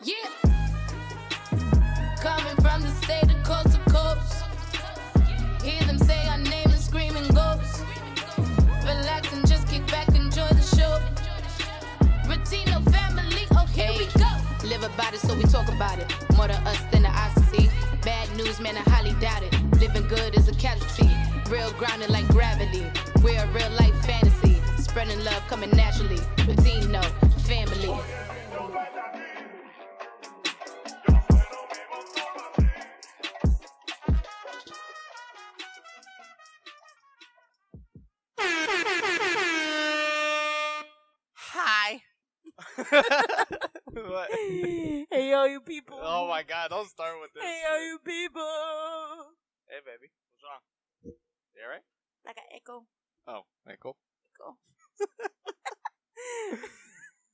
Yeah. Coming from the state of coast to coast. Hear them say our name and screaming ghosts. Relax and just kick back, enjoy the show. Rotino family, oh here we go. Live about it, so we talk about it. More to us than the eyes to see. Bad news, man, I highly doubt it. Living good is a casualty. Real grounded like gravity. We're a real life fantasy. Spreading love coming naturally. Rotino family. Hi. What? Hey, yo, you people. Oh my god, don't start with this. Hey, yo, you people. Hey, baby. What's wrong? You alright? Like an echo. Oh, echo. Echo.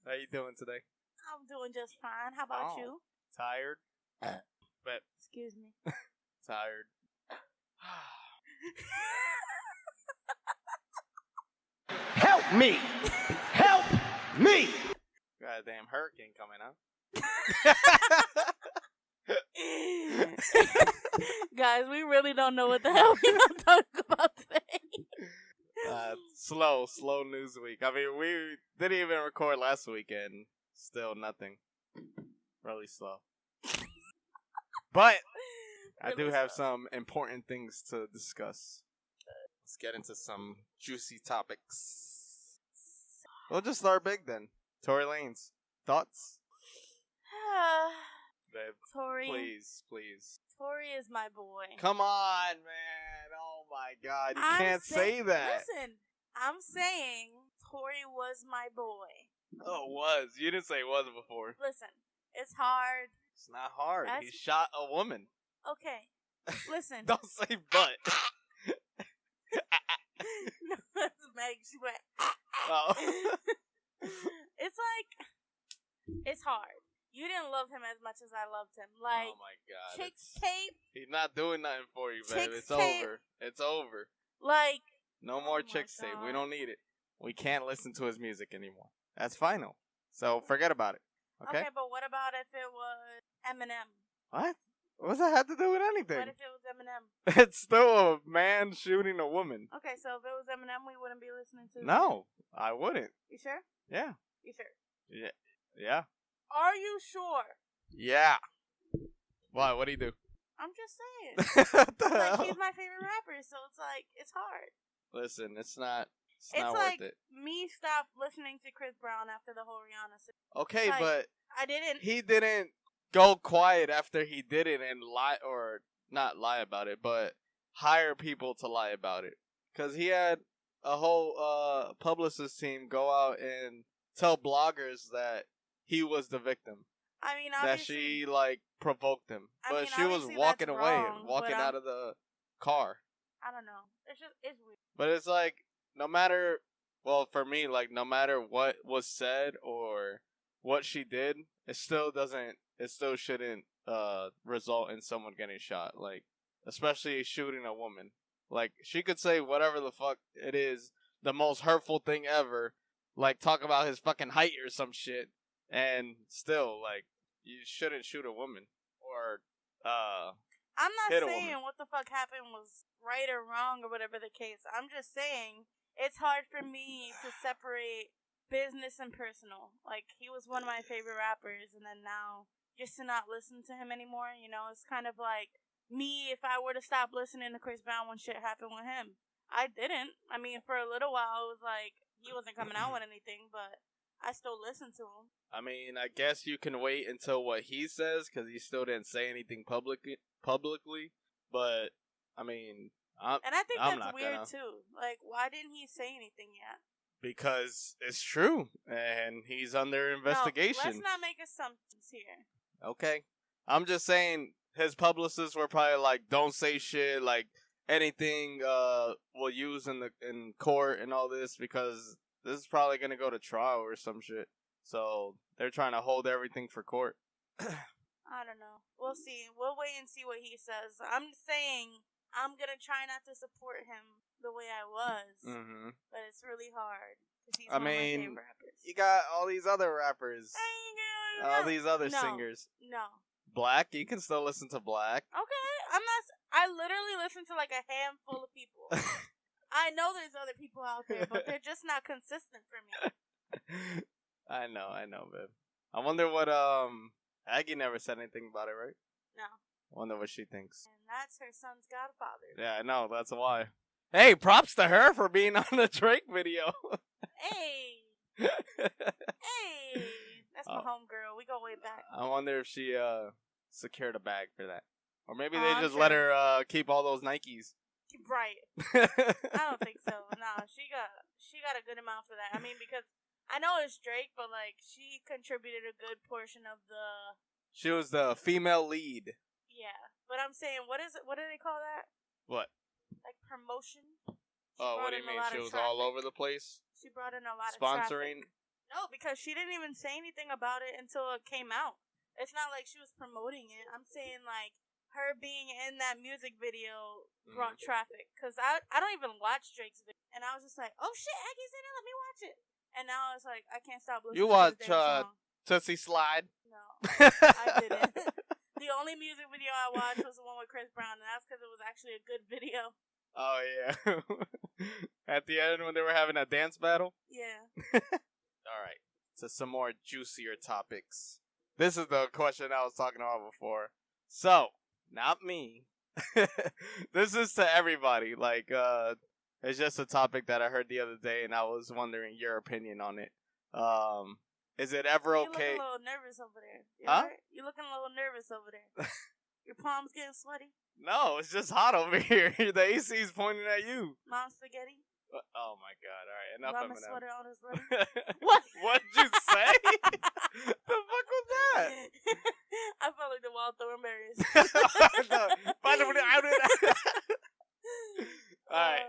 How you doing today? I'm doing just fine. How about you? Tired. But Excuse me. tired. Help me! Help me! Goddamn hurricane coming, huh? Guys, we really don't know what the hell we're going to talk about today. Slow news week. I mean, we didn't even record last weekend. Still nothing. Really slow. But I do have some important things to discuss. Let's get into some juicy topics. We'll just start big then. Tory Lanez, thoughts? Babe, Tory. please. Tory is my boy. Come on, man. Oh my god, you I'm can't say that. Listen, I'm saying Tory was my boy. Oh, it was. You didn't say it wasn't before. Listen, it's hard. It's not hard. That's- He shot a woman. Okay, listen. Don't say but. No, that's Meg. She went. Oh. It's like, it's hard. You didn't love him as much as I loved him. Like, Oh my god. Chicks Tape. He's not doing nothing for you, babe. Chicks It's Tape. over. It's over. Like, No more my Chicks Tape. We God. don't need it. We can't listen to his music anymore. That's final. So forget about it. Okay? but what about if it was Eminem? What? What does that have to do with What anything? if it was Eminem? It's still a man shooting a woman. Okay, so if it was Eminem, we wouldn't be listening to. No, I wouldn't. You sure? Yeah. You sure? Yeah. Are you sure? Yeah. Why? What'd he do? I'm just saying. What the Like, hell? he's my favorite rapper, so it's like, it's hard. Listen, it's not It's not like worth it. me stop listening to Chris Brown after the whole Rihanna situation. Okay, like, but I didn't. he didn't go quiet after he did it and lie, or not lie about it, but hire people to lie about it. Because he had a whole publicist team go out and tell bloggers that he was the victim. I mean, That obviously, she, like, provoked him. I But mean, she was obviously walking that's away, wrong, walking but out of the car. I don't know. It's weird. But it's like, no matter, well, for me, like, no matter what was said or what she did, it still shouldn't result in someone getting shot. Like, especially shooting a woman. Like, she could say whatever the fuck it is, the most hurtful thing ever, like, talk about his fucking height or some shit, and still, like, you shouldn't shoot a woman. Or, I'm not hit a saying woman. what the fuck happened was right or wrong or whatever the case. I'm just saying it's hard for me to separate business and personal. Like, he was one of my favorite rappers, and then now just to not listen to him anymore, you know, it's kind of like me if I were to stop listening to Chris Brown when shit happened with him. I didn't. I mean, for a little while, it was like he wasn't coming out with anything, but I still listened to him. I mean, I guess you can wait until what he says, because he still didn't say anything publicly. But, I mean, And I think I'm that's not weird gonna. too. Like, why didn't he say anything yet? because it's true, and he's under No, investigation. let's not make assumptions here. Okay? I'm just saying, his publicists were probably like, don't say shit, like, anything we'll use in court and all this, because this is probably going to go to trial or some shit. So, they're trying to hold everything for court. I don't know. We'll see. We'll wait and see what he says. I'm saying I'm going to try not to support him the way I was, Mm-hmm. but it's really hard. 'Cause he's I one of my mean, favorite rappers. You got all these other rappers. All No. these other No. singers. No. Black, you can still listen to Black. Okay, I literally listen to like a handful of people. I know there's other people out there, but they're just not consistent for me. I know, babe. I wonder what Aggie never said anything about it, right? No. I wonder what she thinks. And that's her son's godfather. Yeah, I know, that's why. Hey, props to her for being on the Drake video. Hey. Hey. That's my homegirl. We go way back. I wonder if she secured a bag for that. Or maybe Oh, they I'm just sure. let her keep all those Nikes. Right. I don't think so. No, she got a good amount for that. I mean, because I know it's Drake, but like she contributed a good portion of the. She was the female lead. Yeah, but I'm saying, what is it? What do they call that? What? Like promotion. Oh, what brought do you in a mean? lot She of was all traffic. over the place? She brought in a lot of Sponsoring? traffic. No, because she didn't even say anything about it until it came out. It's not like she was promoting it. I'm saying like her being in that music video brought traffic. Because I don't even watch Drake's video. And I was just like, oh shit, Aggie's in it, let me watch it. And now it's like, I can't stop listening You to watch the damn song. Tootsie Slide? No, I didn't. The only music video I watched was the one with Chris Brown, and that's because it was actually a good video. Oh, yeah. At the end when they were having a dance battle? Yeah. Alright. So some more juicier topics. This is the question I was talking about before. So, not me. This is to everybody. Like, it's just a topic that I heard the other day, and I was wondering your opinion on it. Is it ever You okay? looking a little nervous over there. You Huh? alright? You looking a little nervous over there. Your palms getting sweaty. No, it's just hot over here. The AC is pointing at you. Mom spaghetti. Oh my god! All right, enough Mama Eminem. sweater on his ready. What? What'd you say? The fuck was that? I felt like the Wild Thornberries. Alright.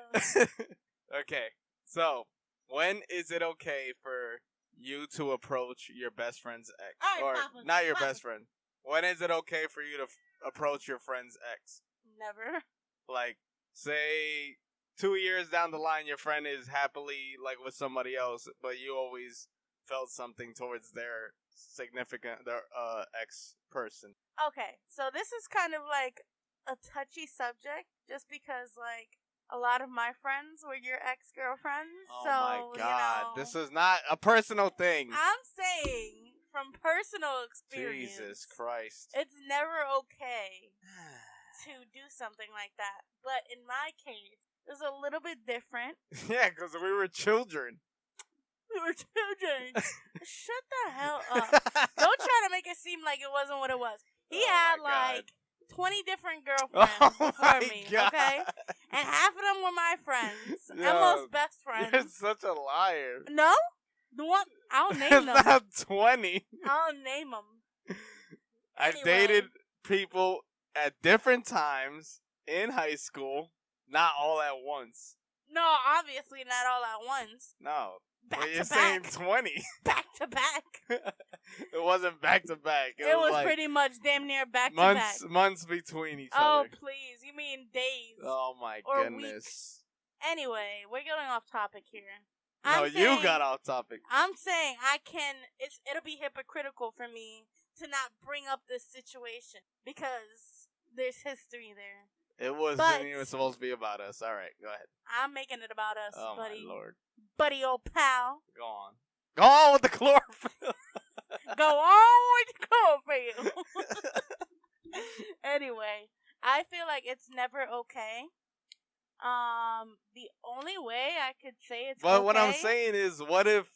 Okay. So, when is it okay for you to approach your best friend's ex? Alright, Or, Papa, not your Papa. best friend. When is it okay for you to approach your friend's ex? Never. Like, say, 2 years down the line, your friend is happily, like, with somebody else, but you always felt something towards their ex person. Okay, so this is kind of like a touchy subject, just because like a lot of my friends were your ex-girlfriends. Oh so, my god, you know, this is not a personal thing. I'm saying from personal experience, Jesus Christ. it's never okay to do something like that. But in my case, it was a little bit different. Yeah, because we were children. We were children. Shut the hell up. Don't try to make it seem like it wasn't what it was. He Oh had my God. like 20 different girlfriends Oh before my me, God. okay? And half of them were my friends. Yo, Emma's best You're friends. such a liar. No? The one, I'll name It's them. not 20. I'll name them. I've Anyway. dated people at different times in high school, not all at once. No, obviously not all at once. No. Back But you're to saying back. 20. Back to back. It wasn't back to back. It was like pretty much damn near back to back. months between each Oh, other. please. You mean days. Oh my or goodness. weeks. Anyway, we're getting off topic here. No, I'm you saying- got off topic. I'm saying it'll be hypocritical for me to not bring up this situation because there's history there. It wasn't But- even supposed to be about us. All right, go ahead. I'm making it about us, Oh buddy. my lord. Buddy old pal. Go on. Go on with the chlorophyll. Go on with the coffee. Anyway, I feel like it's never okay. The only way I could say it's But okay, what I'm saying is, what if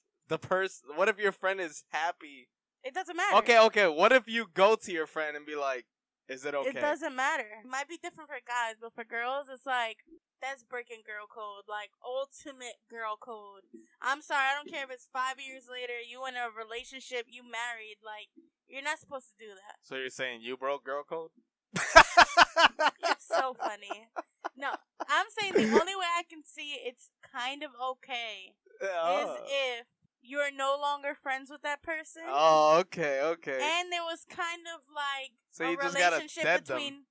your friend is happy? it doesn't matter. Okay. What if you go to your friend and be like, "Is it okay?" It doesn't matter. It might be different for guys, but for girls, it's like, that's breaking girl code. Like, ultimate girl code. I'm sorry, I don't care if it's 5 years later, you in a relationship, you married. Like, you're not supposed to do that. So you're saying you broke girl code? You're so funny. No, I'm saying the only way I can see it's kind of okay is if you're no longer friends with that person. Oh, okay. And there was kind of like So a you just gotta relationship dead between. them.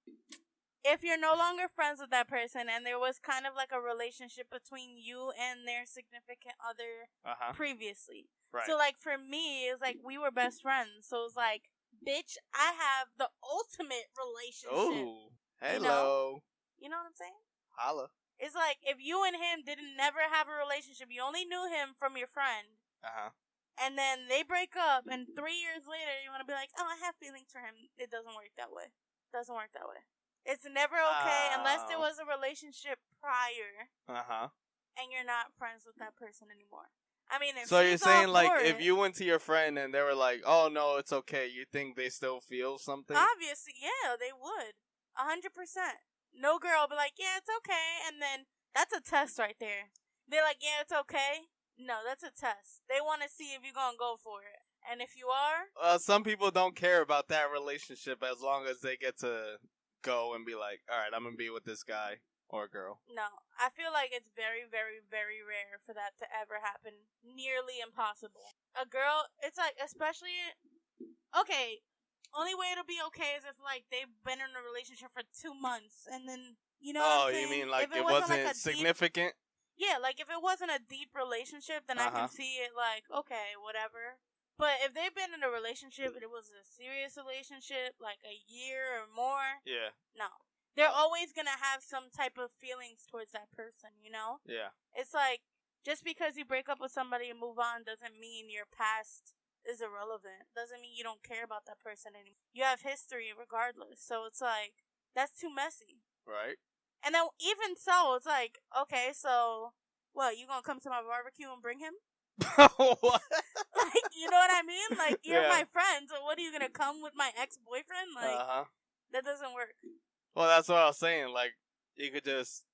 if you're no longer friends with that person and there was kind of like a relationship between you and their significant other previously. Right. So, like, for me, it's like we were best friends. So it's like, bitch, I have the ultimate relationship. Oh, hello. You know what I'm saying? Holla. It's like, if you and him didn't never have a relationship, you only knew him from your friend, and then they break up, and 3 years later, you want to be like, oh, I have feelings for him. It doesn't work that way. Doesn't work that way. It's never okay unless there was a relationship prior, and you're not friends with that person anymore. I mean, if so you're saying, like, if it, you went to your friend and they were like, oh, no, it's okay, you think they still feel something? obviously, yeah, they would. 100%. No girl will be like, yeah, it's okay, and then that's a test right there. They're like, yeah, it's okay. No, that's a test. They want to see if you're going to go for it. And if you are... some people don't care about that relationship as long as they get to go and be like, all right, I'm going to be with this guy or girl. No, I feel like it's very, very, very rare for that to ever happen. Nearly impossible. A girl, it's like, especially... Okay, only way it'll be okay is if, like, they've been in a relationship for 2 months, and then, you know what I'm saying? You mean, like, if it wasn't like, significant? Yeah, like, if it wasn't a deep relationship, then I can see it, like, okay, whatever. But if they've been in a relationship and it was a serious relationship, like a year or more, no. They're always going to have some type of feelings towards that person, you know? Yeah. It's like, just because you break up with somebody and move on doesn't mean your past is irrelevant. Doesn't mean you don't care about that person anymore. You have history regardless. So it's like, that's too messy. Right. And then even so, it's like, okay, so, what, you gonna come to my barbecue and bring him? What? Like, you know what I mean? Like, you're my friend, so what, are you gonna come with my ex-boyfriend? Like, that doesn't work. Well, that's what I was saying. Like, you could just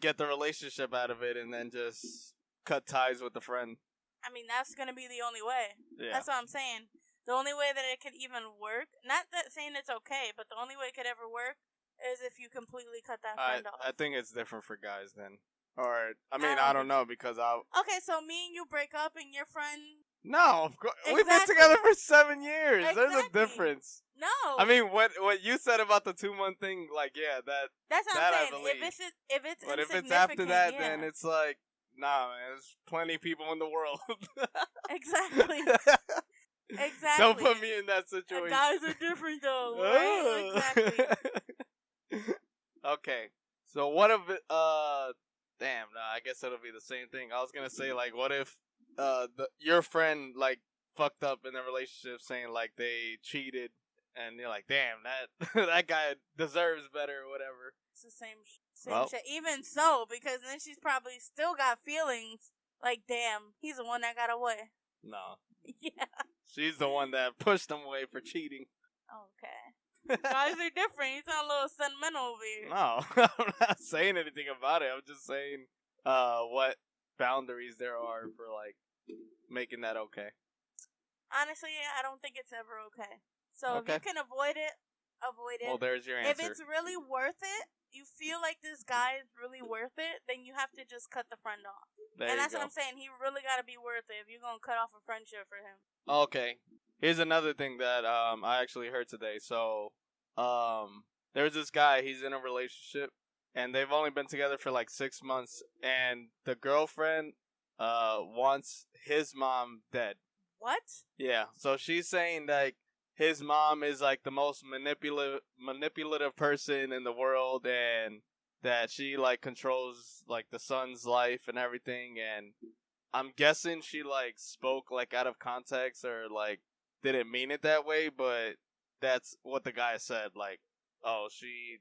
get the relationship out of it and then just cut ties with the friend. I mean, that's gonna be the only way. Yeah. That's what I'm saying. The only way that it could even work, not that saying it's okay, but the only way it could ever work is if you completely cut that friend off. I think it's different for guys then. Or, I mean, I don't know, because Okay, so me and you break up and your friend... No, of course. Exactly. We've been together for 7 years. Exactly. There's a difference. No. I mean, what you said about the 2-month thing, like, yeah, that's what that I'm I saying. believe. If it's But if it's after that, then it's like, nah, man, there's plenty of people in the world. Exactly. Exactly. Don't put me in that situation. Guys are different, though. Right? Exactly. Okay. So what if damn, no, I guess it'll be the same thing. I was gonna say, like, what if your friend, like, fucked up in a relationship saying, like, they cheated, and you're like, damn, that guy deserves better or whatever. It's the same shit. Even so, because then she's probably still got feelings, like, damn, he's the one that got away. No. Yeah. She's the one that pushed him away for cheating. Okay. Guys are different. You sound a little sentimental over here. No, I'm not saying anything about it. I'm just saying what boundaries there are for, like, making that okay. Honestly, I don't think it's ever okay. So if you can avoid it, avoid it. Well, there's your answer. If it's really worth it, you feel like this guy is really worth it, then you have to just cut the friend off. And that's what I'm saying. He really got to be worth it if you're going to cut off a friendship for him. Okay. Here's another thing that I actually heard today. So, there's this guy, he's in a relationship, and they've only been together for like 6 months, and the girlfriend wants his mom dead. What? Yeah, so she's saying, like, his mom is, like, the most manipulative person in the world, and that she, like, controls, like, the son's life and everything, and I'm guessing she, like, spoke, like, out of context, or, like, didn't mean it that way, but that's what the guy said, like, oh, she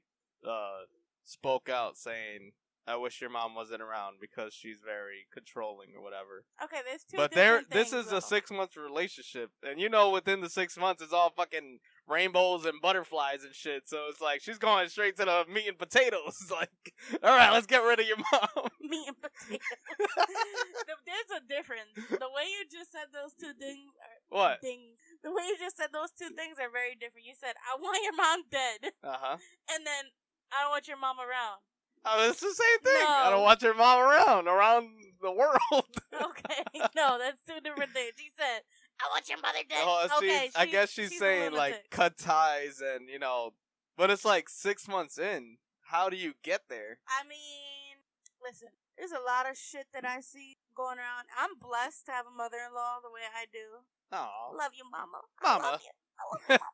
spoke out saying, I wish your mom wasn't around because she's very controlling or whatever. Okay, there's two But different this things, is though. a 6-month relationship, and you know within the 6 months it's all fucking rainbows and butterflies and shit, so it's like she's going straight to the meat and potatoes. It's like, alright, let's get rid of your mom. Meat and potatoes. There's a difference. The way you just said those two things What? The way you just said those two things are very different. You said, I want your mom dead. Uh-huh. And then, I don't want your mom around. Oh, it's the same thing. No. I don't want your mom around the world. Okay, no, that's two different things. She said, I want your mother dead. Oh, Okay, I guess she's saying, like, cut ties and, you know, but it's like 6 months in. how do you get there? I mean, listen, there's a lot of shit that I see going around. I'm blessed to have a mother-in-law the way I do. Oh, Love you, mama. I Mama. love you. I love you, mama.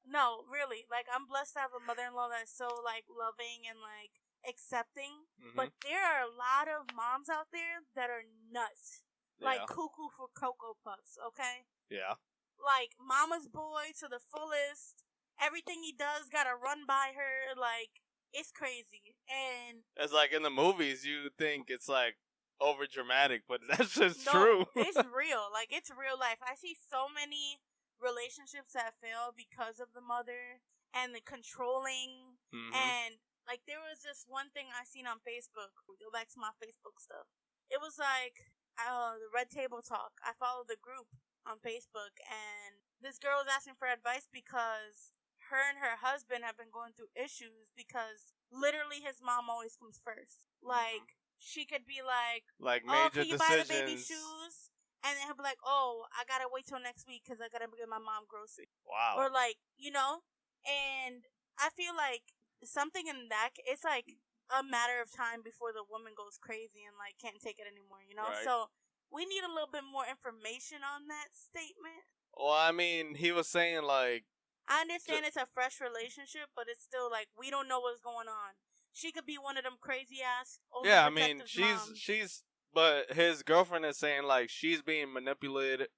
No, really. Like, I'm blessed to have a mother-in-law that's so, like, loving and, like, accepting. Mhm. But there are a lot of moms out there that are nuts. Like, Yeah. cuckoo for Cocoa Puffs, okay? Yeah. Like, mama's boy to the fullest. Everything he does gotta run by her. Like, it's crazy. And It's like in the movies, you think it's like over dramatic, but that's just no, true. it's real. Like, it's real life. I see so many relationships that fail because of the mother and the controlling. Mhm. And, like, there was this one thing I seen on Facebook. We go back to my Facebook stuff. It was like, the Red Table Talk. I follow the group on Facebook, and this girl was asking for advice because her and her husband have been going through issues because literally his mom always comes first. Like, she could be like, Like oh, major can you buy the baby decisions. shoes? And then he'll be like, oh, I gotta wait till next week because I gotta give my mom groceries. Wow. Or like, you know? And I feel like something in that, it's like a matter of time before the woman goes crazy and like can't take it anymore, you know? Right. So we need a little bit more information on that statement. Well, I mean, he was saying like, I understand it's a fresh relationship, but it's still like we don't know what's going on. She could be one of them crazy ass yeah, I mean, overprotective moms. she's, but his girlfriend is saying like she's being manipulative,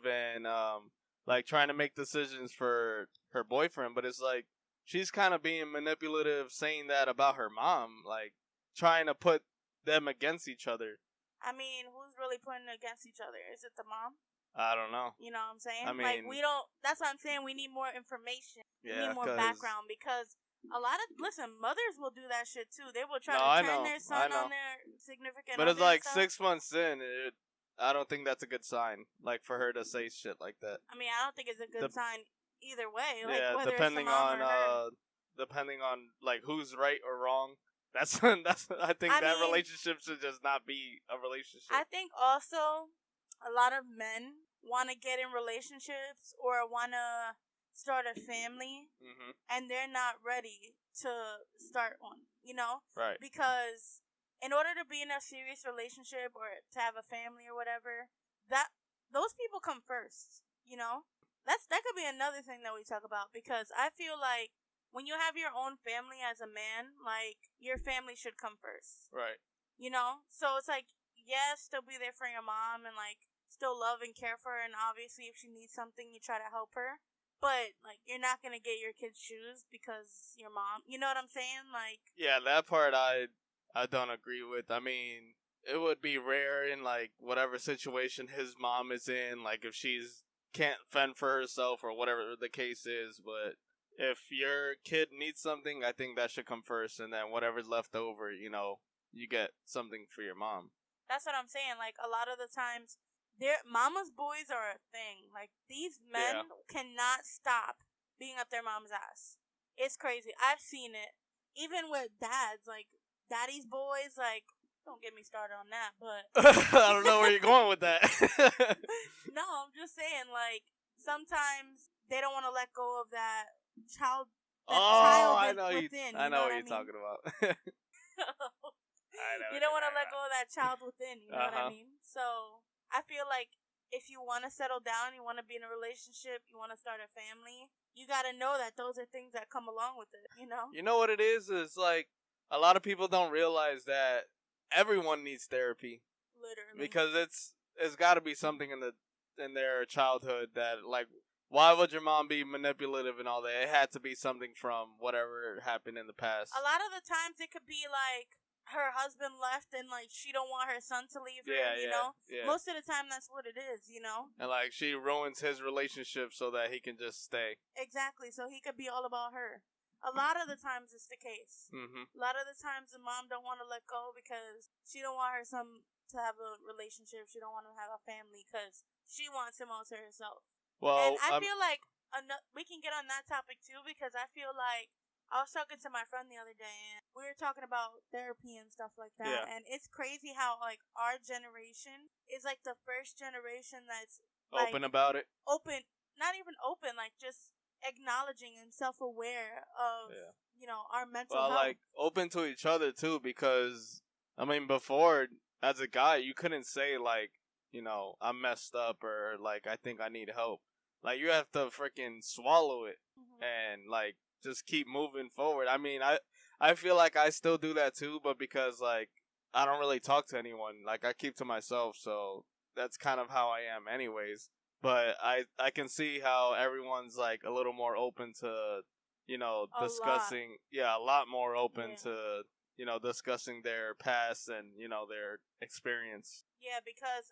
and like trying to make decisions for her boyfriend, but it's like she's kind of being manipulative, saying that about her mom, like trying to put them against each other. I mean, who's really putting it against each other? Is it the mom? I don't know. You know what I'm saying? I like, mean- we don't, that's what I'm saying. We need more information. We Yeah, need more 'cause- background because a lot of, listen, mothers will do that shit too. They will try No, to I turn know, their I son know. on their significant But it's other and like stuff. 6 months in, I don't think that's a good sign. Like for her to say shit like that. I mean, I don't think it's a good The- sign either way. Like, Yeah, whether depending it's the mom on or her. depending on like who's right or wrong. That's I think I that mean- relationship should just not be a relationship. I think also a lot of men want to get in relationships or want to start a family Mhm. and they're not ready to start one, you know? Right. Because in order to be in a serious relationship or to have a family or whatever, that those people come first, you know? That could be another thing that we talk about because I feel like when you have your own family as a man, like your family should come first. Right. You know? So it's like, yes, still be there for your mom and like still love and care for her, and obviously if she needs something you try to help her. But like you're not gonna get your kids shoes because your mom, you know what I'm saying? Like, Yeah, that part I don't agree with. I mean, it would be rare in like whatever situation his mom is in, like if she's can't fend for herself or whatever the case is, but if your kid needs something, I think that should come first, and then whatever's left over, you get something for your mom. that's what I'm saying. Like a lot of the times mama's boys are a thing. Like these men cannot stop being up their mom's ass. It's crazy. I've seen it. Even with dads, like daddy's boys, like don't get me started on that, but I don't know where you're going with that. no, I'm just saying, like, sometimes they don't want to let go of that child. I know within, I you know what what you're mean? talking about. I know You don't want to let go of that child within, you know what I Uh-huh. mean? So, I feel like if you want to settle down, you want to be in a relationship, you want to start a family, you got to know that those are things that come along with it, you know? You know what it is? It's like a lot of people don't realize that everyone needs therapy Literally. because it's got to be something in their childhood that like why would your mom be manipulative and all that? It had to be something from whatever happened in the past. a lot of the times it could be like her husband left and like she don't want her son to leave her, you know? Yeah. Most of the time that's what it is, you know? And like she ruins his relationship so that he can just stay. Exactly, so he could be all about her. A lot of the times it's the case. Mhm. A lot of the times the mom don't want to let go because she don't want her son to have a relationship. She don't want him to have a family because she wants him all to herself. Well, and I feel like we can get on that topic too because I feel like I was talking to my friend the other day and we were talking about therapy and stuff like that. Yeah. And it's crazy how like our generation is like the first generation that's open about it. open, not even open, like just acknowledging and self-aware of, Yeah. you know, our mental Well, health. like open to each other too, because I mean, before as a guy, you couldn't say like, you know, I'm messed up or like I think I need help. Like you have to freaking swallow it Mhm. and like just keep moving forward. I mean, I feel like I still do that too, but because like I don't really talk to anyone, like I keep to myself, so that's kind of how I am anyways. But I can see how everyone's like a little more open to, you know, A lot. discussing, yeah, a lot more open Yeah. to, you know, discussing their past and, you know, their experience. Yeah, because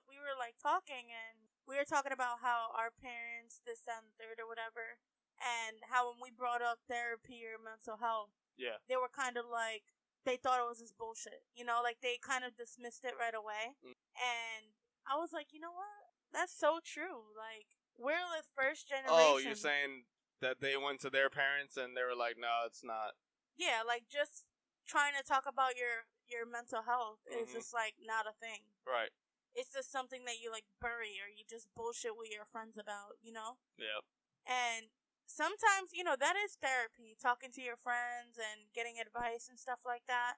we were like talking, and we were talking about how our parents, this, that, and the third, or whatever, and how when we brought up therapy or mental health, Yeah. they were kind of like, they thought it was this bullshit, you know, like they kind of dismissed it right away. And I was like, you know what? That's so true. Like, we're the first generation. Oh, you're saying that they went to their parents and they were like, no, it's not. Yeah, like just trying to talk about your mental health is Mhm. just like not a thing. Right. It's just something that you like bury or you just bullshit with your friends about, you know? Yep. And sometimes, you know, that is therapy, talking to your friends and getting advice and stuff like that.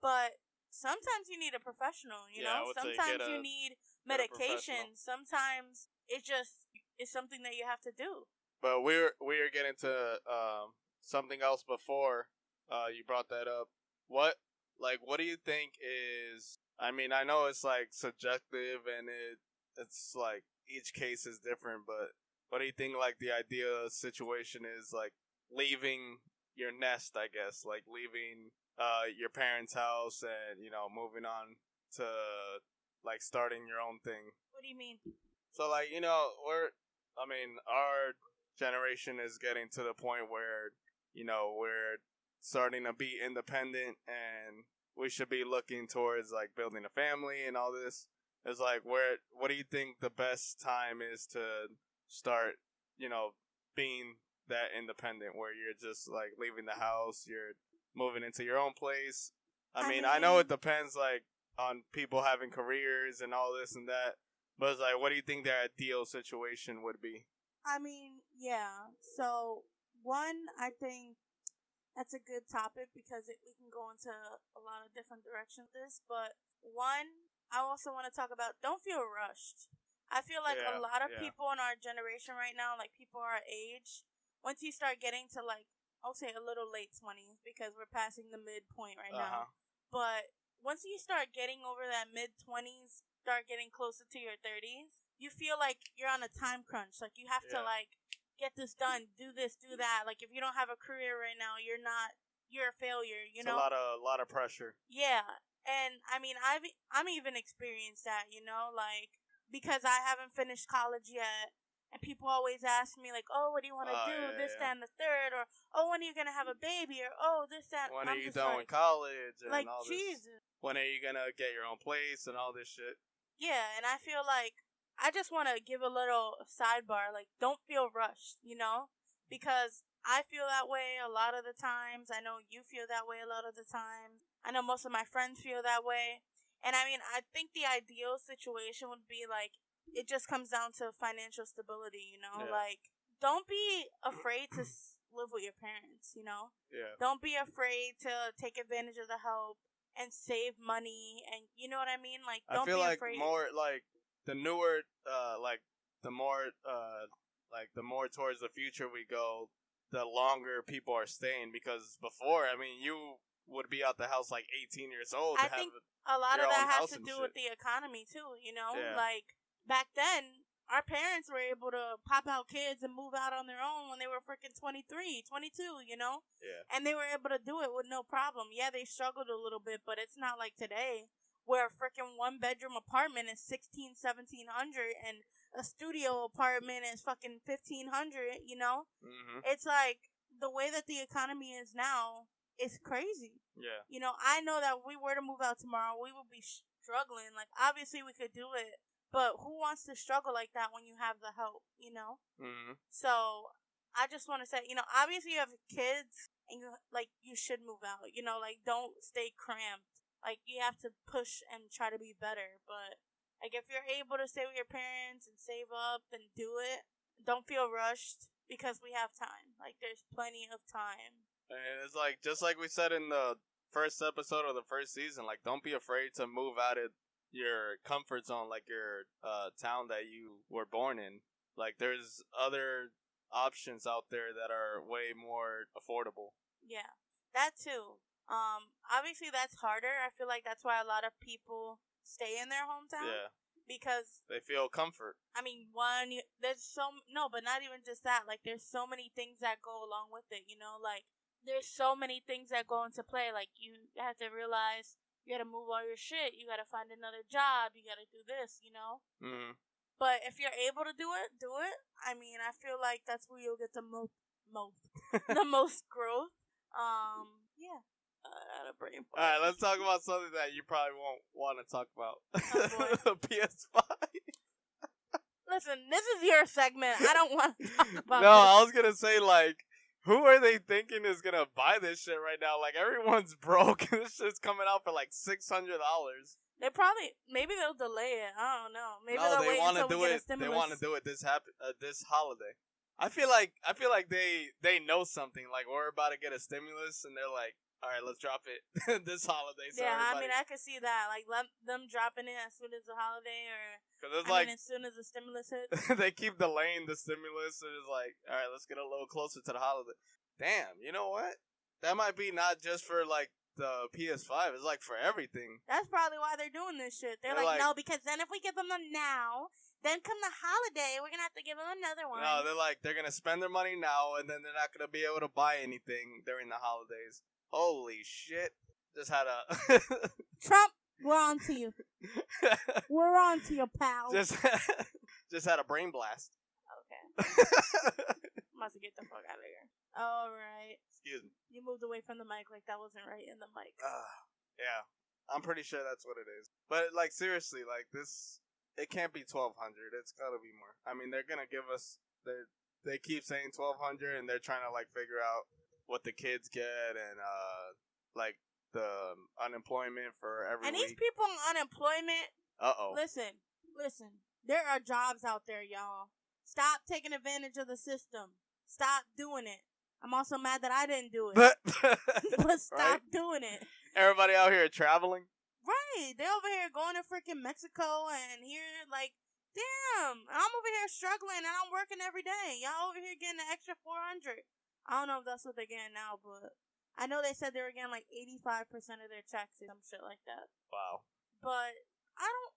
But sometimes you need a professional, you Yeah, I know? would say Sometimes get you a- need get a medication. Sometimes it just is something that you have to do. But we're getting to something else before you brought that up. What do you think is? I mean, I know it's like subjective and it's like each case is different, but what do you think like the ideal situation is, like leaving your nest, I guess, like leaving your parents' house and, you know, moving on to like starting your own thing. What do you mean? So like, you know, our generation is getting to the point where, you know, we're starting to be independent and we should be looking towards like building a family and all this. It's like, what do you think the best time is to start, you know, being that independent where you're just like leaving the house, you're moving into your own place? I mean, I know it depends like on people having careers and all this and that, but it's like, what do you think their ideal situation would be? I mean, yeah. So, one, I think that's a good topic because we can go into a lot of different directions with this. But one, I also want to talk about don't feel rushed. I feel like a lot of people in our generation right now, like people our age, once you start getting to like, I'll say a little late 20s because we're passing the midpoint right now. But once you start getting over that mid 20s, start getting closer to your 30s, you feel like you're on a time crunch. Like you have to like get this done, do this, do that. Like if you don't have a career right now, you're a failure, you know? A lot of pressure. Yeah. And I mean, I'm even experienced that, you know, like because I haven't finished college yet. And people always ask me, like, oh, what do you want to do? This, that, and the third. Or, oh, when are you going to have a baby? Or, oh, this, that. When are you done with college? And like, all Jesus. This. When are you going to get your own place and all this shit? Yeah, and I feel like I just want to give a little sidebar. Like, don't feel rushed, you know? Because I feel that way a lot of the times. I know you feel that way a lot of the times. I know most of my friends feel that way. And I mean, I think the ideal situation would be like, it just comes down to financial stability, you know? Yeah. Like, don't be afraid to live with your parents, you know? Yeah. Don't be afraid to take advantage of the help and save money, and you know what I mean? Like, don't I feel be like afraid. more like the newer, the more towards the future we go, the longer people are staying. Because before, I mean, you would be out the house like 18 years old. I think a lot of your that own has house to and do shit. with the economy too, you know? Yeah. Like, back then, our parents were able to pop out kids and move out on their own when they were freaking 23, 22, you know? Yeah. And they were able to do it with no problem. Yeah, they struggled a little bit, but it's not like today where a freaking one-bedroom apartment is $1,600, $1,700 and a studio apartment is fucking $1,500, you know? Mm-hmm. It's like the way that the economy is now is crazy. Yeah. You know, I know that if we were to move out tomorrow, we would be struggling. Like, obviously we could do it, but who wants to struggle like that when you have the help, you know? Mm-hmm. So, I just want to say, you know, obviously you have kids and you should move out, you know, like, don't stay cramped. Like, you have to push and try to be better, but, like, if you're able to stay with your parents and save up, then do it. Don't feel rushed, because we have time. Like, there's plenty of time. And it's like, just like we said in the first episode of the first season, like, don't be afraid to move out of your comfort zone, like your town that you were born in. Like, there's other options out there that are way more affordable. Yeah, that too. Obviously that's harder. I feel like that's why a lot of people stay in their hometown. Yeah. Because They feel comfort. I mean, but not even just that. Like, there's so many things that go along with it. You know, like there's so many things that go into play. Like, you have to realize you got to move all your shit. You got to find another job. You got to do this. You know. Mm-hmm. But if you're able to do it, do it. I mean, I feel like that's where you'll get the most the most growth. Yeah. Out of brain. All right, let's talk about something that you probably won't want to talk about. Oh, PS5. Listen, this is your segment. I don't want to talk about No, this. I was gonna say, like, who are they thinking is gonna buy this shit right now? Like, everyone's broke. This shit's coming out for like $600. They probably, maybe they'll delay it. I don't know. Maybe No, they'll they wait want to until do we get a it. They stimulus. want to do it this this holiday. I feel like they know something. Like, we're about to get a stimulus, and they're like, all right, let's drop it this holiday. So Yeah, I everybody... mean, I could see that. Like, them dropping it as soon as the holiday, or Cause it's I like mean, as soon as the stimulus hits. they keep delaying the stimulus, and it's like, all right, let's get a little closer to the holiday. Damn, you know what? That might be not just for like the PS5. It's like for everything. That's probably why they're doing this shit. They're They're like, like- no, because then if we give them them now, then come the holiday, we're gonna have to give them another one. No, they're gonna spend their money now, and then they're not gonna be able to buy anything during the holidays. Holy shit! Just had a Trump, we're on to you. We're on to you, pal. just had a brain blast. Okay. Must get the fuck out of here. All right. Excuse me. You moved away from the mic like that wasn't right in the mic. Yeah, I'm pretty sure that's what it is. But like seriously, like this, it can't be 1,200. It's gotta be more. I mean, they're gonna give us. They keep saying 1,200, and they're trying to like figure out what the kids get and like the unemployment for every And these week. people on unemployment, Uh-oh. listen. There are jobs out there, y'all. Stop taking advantage of the system. Stop doing it. I'm also mad that I didn't do it. But stop doing it. Everybody out here traveling. Right. They over here going to freaking Mexico and here, like, damn. I'm over here struggling and I'm working every day. Y'all over here getting an extra 400. I don't know if that's what they're getting now, but I know they said they were getting like 85% of their checks or some shit like that. Wow. But I don't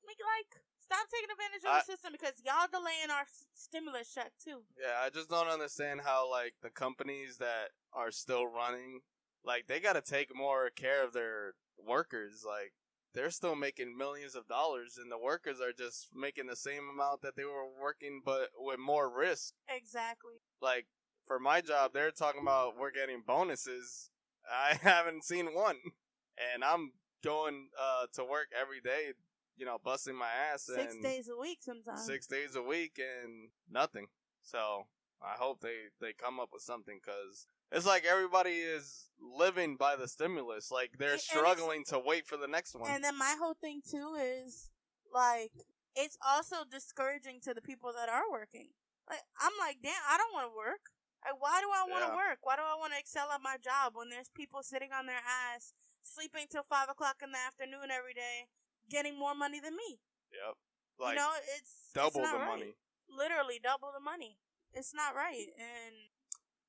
stop taking advantage of the system because y'all delaying our stimulus check too. Yeah, I just don't understand how like the companies that are still running, like they got to take more care of their workers. Like they're still making millions of dollars, and the workers are just making the same amount that they were working, but with more risk. Exactly. Like for my job, they're talking about we're getting bonuses. I haven't seen one, and I'm going to work every day. You know, busting my ass. 6 days a week sometimes. 6 days a week and nothing. So I hope they come up with something because it's like everybody is living by the stimulus. Like they're struggling to wait for the next one. And then my whole thing too is like it's also discouraging to the people that are working. Like I'm like, damn, I don't want to work. Like why do I want to work? Why do I want to excel at my job when there's people sitting on their ass, sleeping till 5 o'clock in the afternoon every day, getting more money than me? Yep. Like you know, it's double not the right. money. Literally double the money. It's not right. And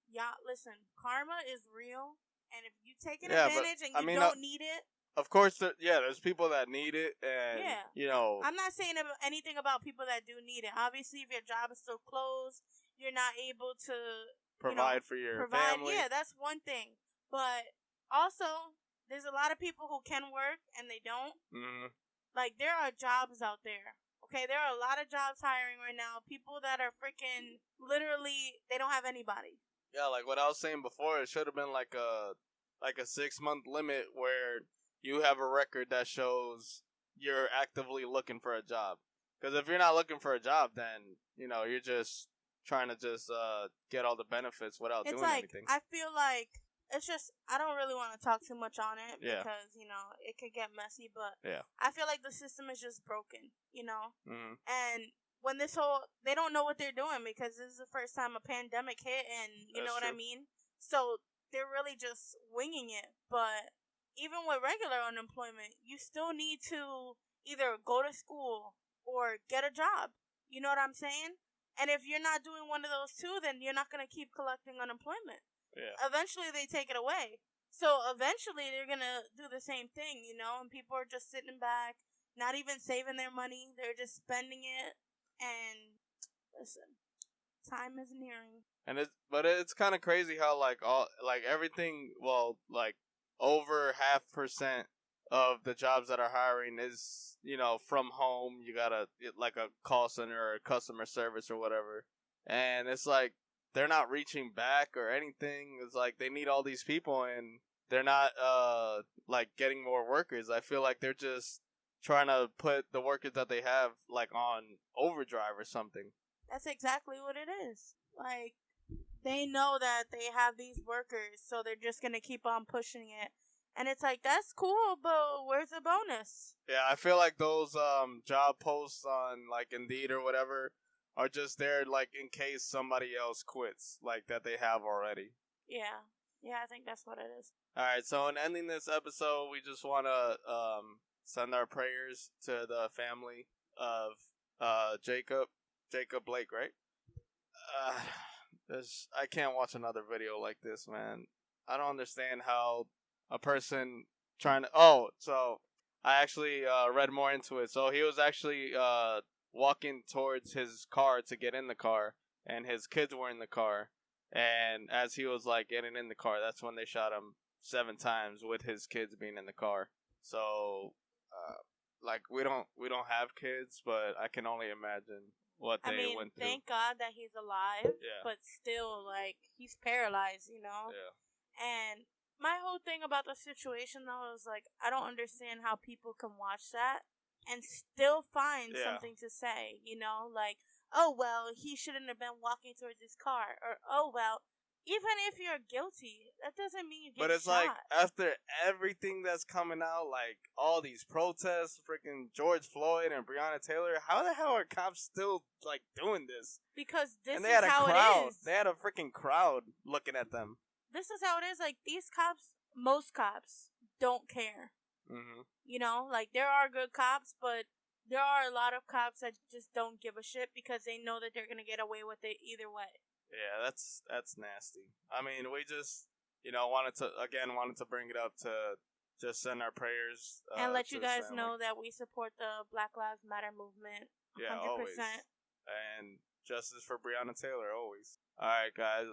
yeah, listen, karma is real. And if you take advantage and you don't need it, of course, there's people that need it, and you know, I'm not saying anything about people that do need it. Obviously, if your job is still closed, you're not able to provide for your family. Yeah, that's one thing. But also, there's a lot of people who can work and they don't. Mm-hmm. Like, there are jobs out there. Okay, there are a lot of jobs hiring right now. People that are freaking, literally, they don't have anybody. Yeah, like what I was saying before, it should have been like a 6-month limit where you have a record that shows you're actively looking for a job. Because if you're not looking for a job, then, you know, you're just trying to get all the benefits without doing anything. I feel like it's just, I don't really want to talk too much on it because, you know, it could get messy, but I feel like the system is just broken, you know? Mm-hmm. And when they don't know what they're doing because this is the first time a pandemic hit, and you That's know what I true. mean? So they're really just winging it. But even with regular unemployment, you still need to either go to school or get a job. You know what I'm saying? And if you're not doing one of those two, then you're not going to keep collecting unemployment. Yeah. Eventually, they take it away. So eventually, they're going to do the same thing, you know? And people are just sitting back, not even saving their money. They're just spending it. And listen, time is nearing. And it's kind of crazy how everything, well, like over 0.5% of the jobs that are hiring is, from home. You gotta like a call center or customer service or whatever, and it's like they're not reaching back or anything. It's like they need all these people and they're not like getting more workers. I feel like they're just trying to put the workers that they have like on overdrive or something. That's exactly what it is. Like, they know that they have these workers, so they're just gonna keep on pushing it. And it's like, that's cool, but where's the bonus? Yeah, I feel like those job posts on like Indeed or whatever are just there like in case somebody else quits, like that they have already. Yeah, I think that's what it is. All right, so in ending this episode, we just want to send our prayers to the family of Jacob Blake, right? I can't watch another video like this, man. I don't understand how a person so I actually read more into it. So he was actually walking towards his car to get in the car, and his kids were in the car. And as he was like getting in the car, that's when they shot him 7 times with his kids being in the car. So like we don't have kids, but I can only imagine what they went through. Thank God that he's alive. Yeah. But still, like, he's paralyzed, you know? Yeah. And my whole thing about the situation, though, is like, I don't understand how people can watch that and still find something to say, you know? Like, oh, well, he shouldn't have been walking towards his car. Or, oh, well, even if you're guilty, that doesn't mean you get shot. But it's like, after everything that's coming out, like, all these protests, freaking George Floyd and Breonna Taylor, how the hell are cops still, like, doing this? Because this and is they had a how crowd. it is. They had a freaking crowd looking at them. This is how it is. Like, these cops, most cops, don't care. Mm-hmm. You know, like, there are good cops, but there are a lot of cops that just don't give a shit because they know that they're going to get away with it either way. Yeah, that's nasty. I mean, we just, wanted to bring it up to just send our prayers. And let you guys family. know that we support the Black Lives Matter movement 100%. Yeah, always. And justice for Breonna Taylor, always. All right, guys.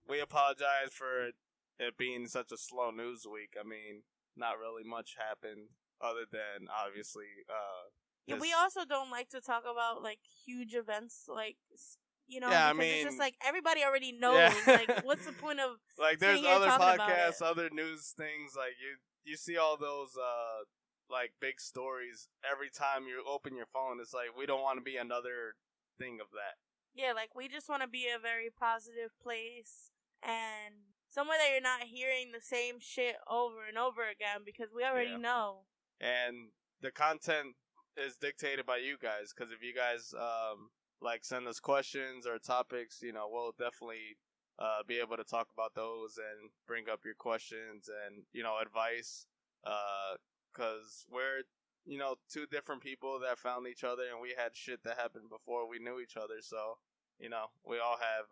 We apologize for it being such a slow news week. I mean, not really much happened other than, obviously, yeah, we also don't like to talk about, like, huge events, like, yeah, because it's just like everybody already knows. Yeah. Like, what's the point of like? There's other podcasts, other news things. Like you see all those like big stories every time you open your phone. It's like we don't want to be another thing of that. Yeah, like we just want to be a very positive place and somewhere that you're not hearing the same shit over and over again because we already know. And the content is dictated by you guys because if you guys like send us questions or topics, we'll definitely be able to talk about those and bring up your questions and, advice. Because we're, 2 different people that found each other and we had shit that happened before we knew each other. So, we all have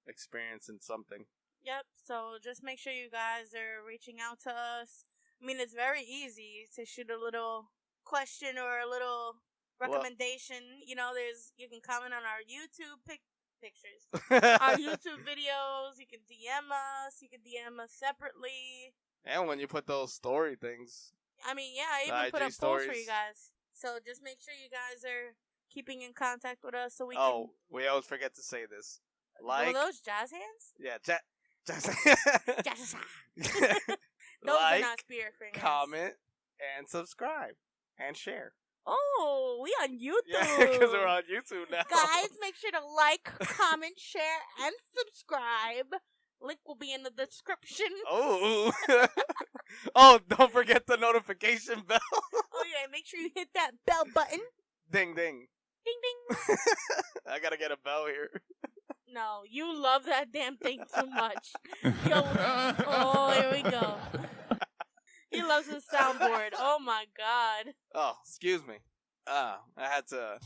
experience in something. Yep. So just make sure you guys are reaching out to us. I mean, it's very easy to shoot a little question or a little recommendation. You can comment on our YouTube pictures, our YouTube videos. You can DM us. You can DM us separately. And when you put those story things. I mean, yeah, I even put up polls for you guys. So just make sure you guys are keeping in contact with us so we can... Oh, we always forget to say this. Like... Were those jazz hands? Yeah, jazz hands. Those are not spirit fingers. Comment and subscribe and share. Oh, we on YouTube. Yeah, because we're on YouTube now. Guys, make sure to like, comment, share, and subscribe. Link will be in the description. Oh. Oh, don't forget the notification bell. Oh, yeah, make sure you hit that bell button. Ding, ding. Ding ding. I gotta get a bell here. No, you love that damn thing too much. Oh, here we go. He loves his soundboard. Oh my god. Oh, excuse me. I had to.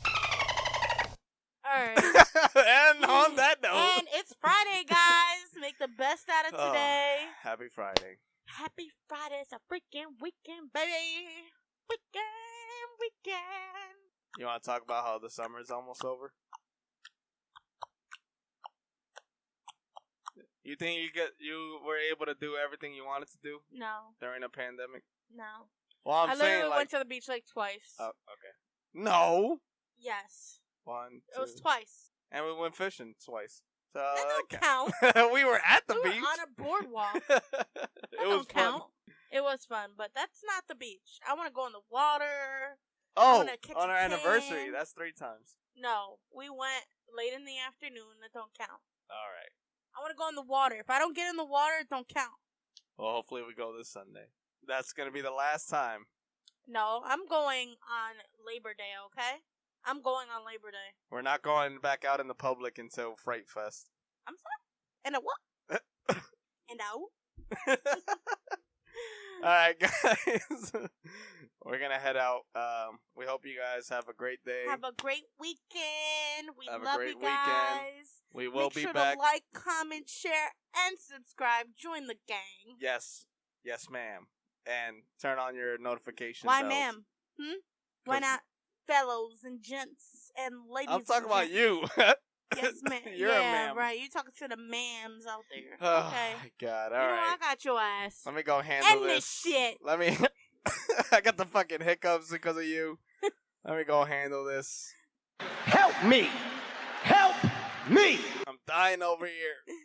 Alright. And on that note. And it's Friday, guys. Make the best out of today. Happy Friday. Happy Friday. It's a freaking weekend, baby. Weekend. You want to talk about how the summer is almost over? You think you were able to do everything you wanted to do No. during a pandemic? No. Well, I'm I saying literally like. went to the beach like twice. Oh, okay. No. Yes. One, It was two. twice. And we went fishing twice. So That don't count. we were at the We beach. were on a boardwalk. It That was don't fun. count. It was fun, but that's not the beach. I want to go in the water. Oh, wanna catch on a our anniversary. tan. That's 3 times. No, we went late in the afternoon. That don't count. All right. I want to go in the water. If I don't get in the water, it don't count. Well, hopefully we go this Sunday. That's going to be the last time. No, I'm going on Labor Day, okay? I'm going on Labor Day. We're not going back out in the public until Fright Fest. I'm sorry? And a what? And a All right, guys. We're going to head out. We hope you guys have a great day. Have a great weekend. We Have a love great you guys. We will Make be sure back. to like, comment, share, and subscribe. Join the gang. Yes. Yes, ma'am. And turn on your notification Why, bells. ma'am? Why not fellows and gents and ladies? I'm talking and about gents? you. Yes, ma'am. You're yeah, a ma'am. right. You talking to the ma'ams out there. Oh, Okay. my God. You All know, right. I got your ass. Let me go handle End this. this shit. Let me. I got the fucking hiccups because of you. Let me go handle this. Help me! Help me! I'm dying over here.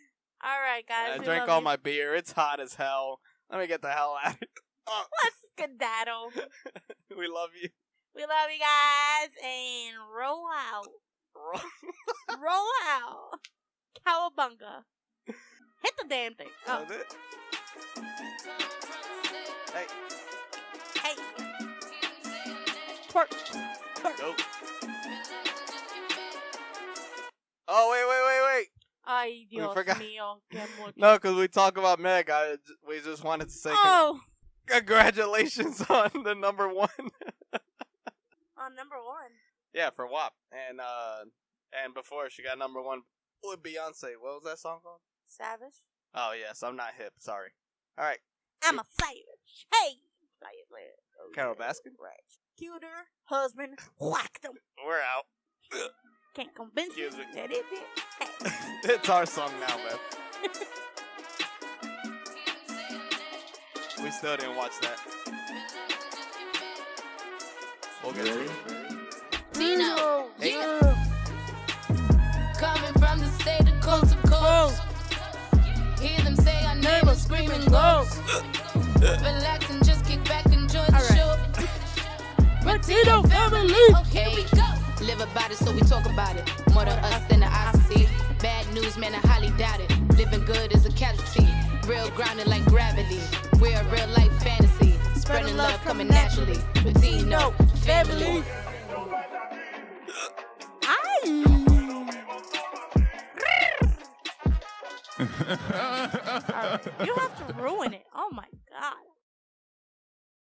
All right, guys. I we drank love all you. my beer. It's hot as hell. Let me get the hell out of here. Oh. Let's skedaddle. We love you. We love you guys and roll out. Roll out. Cowabunga. Hit the damn thing. Oh, That's it. Hey. hey. Twerk. Go. Oh, wait. Ay, Dios forgot. mío. Qué mucho. No, because we talk about Meg. We just wanted to say Oh, congratulations on the number 1. on number 1. Yeah, for WAP. And before she got number 1 with Beyonce. What was that song called? Savage. Oh, yes. I'm not hip. Sorry. All right. I'm a savage. Hey. Play it. Carol Baskin. Right. Cuter husband whacked him. We're out. Can't convince me Excuse me. that it did. Hey. It's our song now, man. We still didn't watch that. We'll get to it. Dino, Hey. coming from the state of coast to coast. Hear them say our name and screaming ghost. Relax and just kick back, enjoy the show. Rotino family. Okay, here we go. Live about it, so we talk about it. More to us than the opposite. Bad news, man, I highly doubt it. Living good is a casualty. Real grounded like gravity. We're a real life fantasy. Spreading love coming naturally. Rotino family. You have to ruin it. Oh my god.